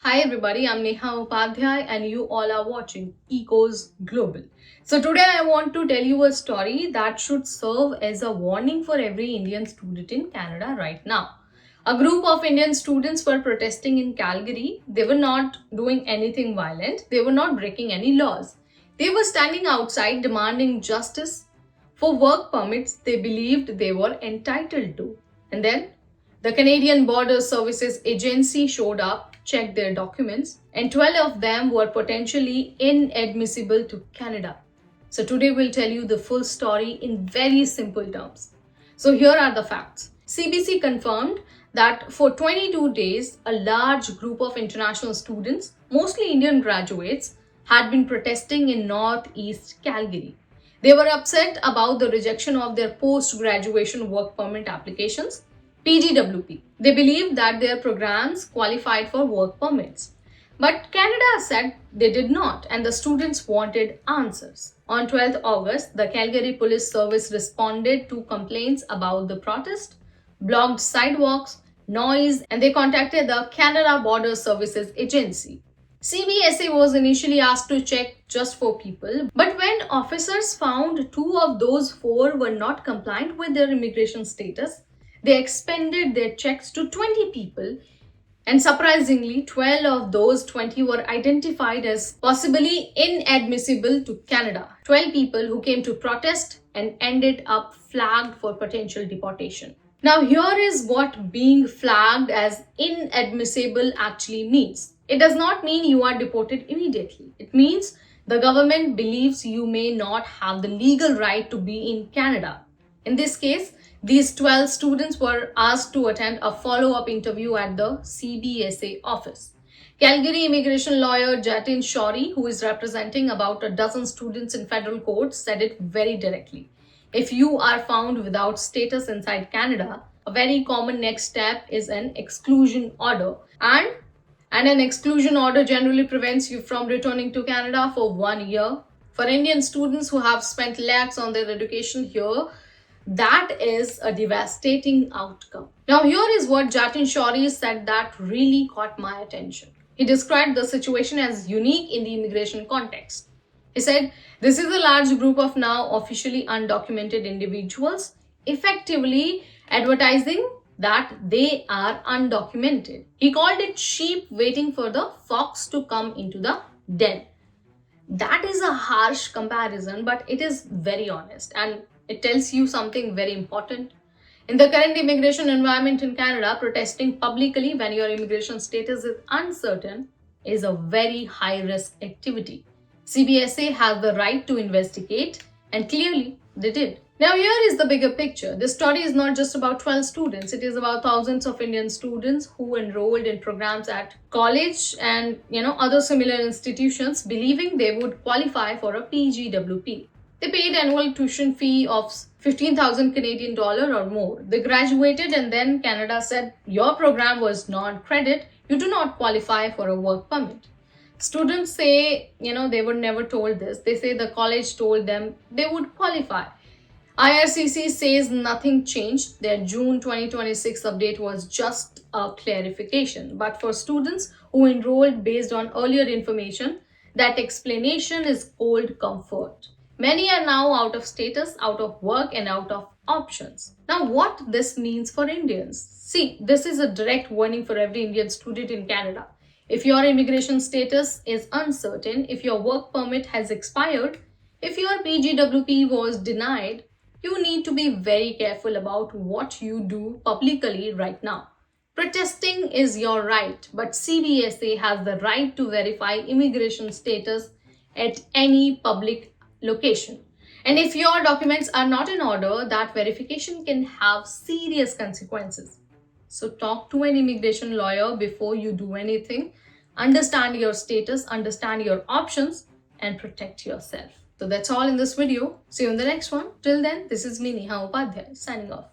Hi everybody, I'm Neha Upadhyay and you all are watching Ecos Global. So today I want to tell you a story that should serve as a warning for every Indian student in Canada right now. A group of Indian students were protesting in Calgary. They were not doing anything violent. They were not breaking any laws. They were standing outside demanding justice for work permits they believed they were entitled to. And then the Canadian Border Services Agency showed up, checked their documents, and 12 of them were potentially inadmissible to Canada. So, today we'll tell you the full story in very simple terms. So, here are the facts. CBC confirmed that for 22 days, a large group of international students, mostly Indian graduates, had been protesting in northeast Calgary. They were upset about the rejection of their post graduation work permit applications PGWP. They believed that their programs qualified for work permits. But Canada said they did not, and the students wanted answers. On 12th August, the Calgary Police Service responded to complaints about the protest, blocked sidewalks, noise, and they contacted the Canada Border Services Agency. CBSA was initially asked to check just 4 people, but when officers found 2 of those 4 were not compliant with their immigration status, they expanded their checks to 20 people, and surprisingly, 12 of those 20 were identified as possibly inadmissible to Canada. 12 people who came to protest and ended up flagged for potential deportation. Now, here is what being flagged as inadmissible actually means. It does not mean you are deported immediately. It means the government believes you may not have the legal right to be in Canada. In this case, these 12 students were asked to attend a follow-up interview at the CBSA office. Calgary immigration lawyer Jatin Shorey, who is representing about a dozen students in federal court, said it very directly. If you are found without status inside Canada, a very common next step is an exclusion order. And an exclusion order generally prevents you from returning to Canada for 1 year. For Indian students who have spent lakhs on their education here, that is a devastating outcome. Now, here is what Jatin Shorey said that really caught my attention. He described the situation as unique in the immigration context. He said, this is a large group of now officially undocumented individuals effectively advertising that they are undocumented. He called it sheep waiting for the fox to come into the den. That is a harsh comparison, but it is very honest and it tells you something very important. In the current immigration environment in Canada, protesting publicly when your immigration status is uncertain is a very high risk activity. CBSA has the right to investigate, and clearly they did. Now, here is the bigger picture. This story is not just about 12 students, it is about thousands of Indian students who enrolled in programs at college and other similar institutions believing they would qualify for a PGWP. They paid annual tuition fee of 15,000 Canadian dollar or more. They graduated and then Canada said, your program was non-credit, you do not qualify for a work permit. Students say, they were never told this. They say the college told them they would qualify. IRCC says nothing changed. Their June 2026 update was just a clarification. But for students who enrolled based on earlier information, that explanation is cold comfort. Many are now out of status, out of work, and out of options. Now, what this means for Indians? See, this is a direct warning for every Indian student in Canada. If your immigration status is uncertain, if your work permit has expired, if your PGWP was denied, you need to be very careful about what you do publicly right now. Protesting is your right, but CBSA has the right to verify immigration status at any public location. And if your documents are not in order, that verification can have serious consequences. So talk to an immigration lawyer before you do anything. Understand your status, understand your options, and protect yourself. So that's all in this video. See you in the next one. Till then, this is me, Neha Upadhyay, signing off.